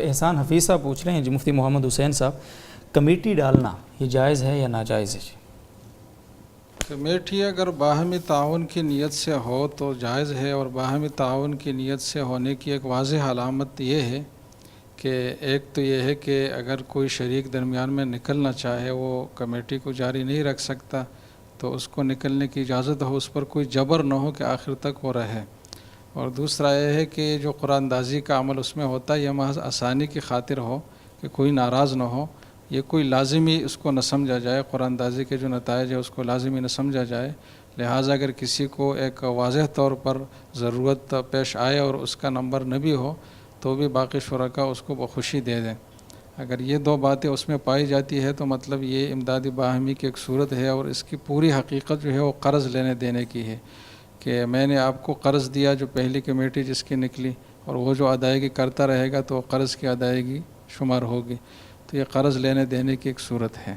احسان حفیظ صاحب پوچھ رہے ہیں جی مفتی محمد حسین صاحب، کمیٹی ڈالنا یہ جائز ہے یا ناجائز ہے جی؟ کمیٹی اگر باہمی تعاون کی نیت سے ہو تو جائز ہے، اور باہمی تعاون کی نیت سے ہونے کی ایک واضح علامت یہ ہے کہ ایک تو یہ ہے کہ اگر کوئی شریک درمیان میں نکلنا چاہے، وہ کمیٹی کو جاری نہیں رکھ سکتا، تو اس کو نکلنے کی اجازت ہو، اس پر کوئی جبر نہ ہو کہ آخر تک وہ رہے۔ اور دوسرا یہ ہے کہ جو قرآن اندازی کا عمل اس میں ہوتا ہے یہ محض آسانی کی خاطر ہو کہ کوئی ناراض نہ ہو، یہ کوئی لازمی اس کو نہ سمجھا جائے، قرآن اندازی کے جو نتائج ہے اس کو لازمی نہ سمجھا جائے۔ لہٰذا اگر کسی کو ایک واضح طور پر ضرورت پیش آئے اور اس کا نمبر نہ بھی ہو تو بھی باقی شرکاء اس کو بخوشی دے دیں۔ اگر یہ دو باتیں اس میں پائی جاتی ہے تو مطلب یہ امدادی باہمی کی ایک صورت ہے، اور اس کی پوری حقیقت جو ہے وہ قرض لینے دینے کی ہے کہ میں نے آپ کو قرض دیا، جو پہلی کمیٹی جس کی نکلی، اور وہ جو ادائیگی کرتا رہے گا تو قرض کی ادائیگی شمار ہوگی، تو یہ قرض لینے دینے کی ایک صورت ہے۔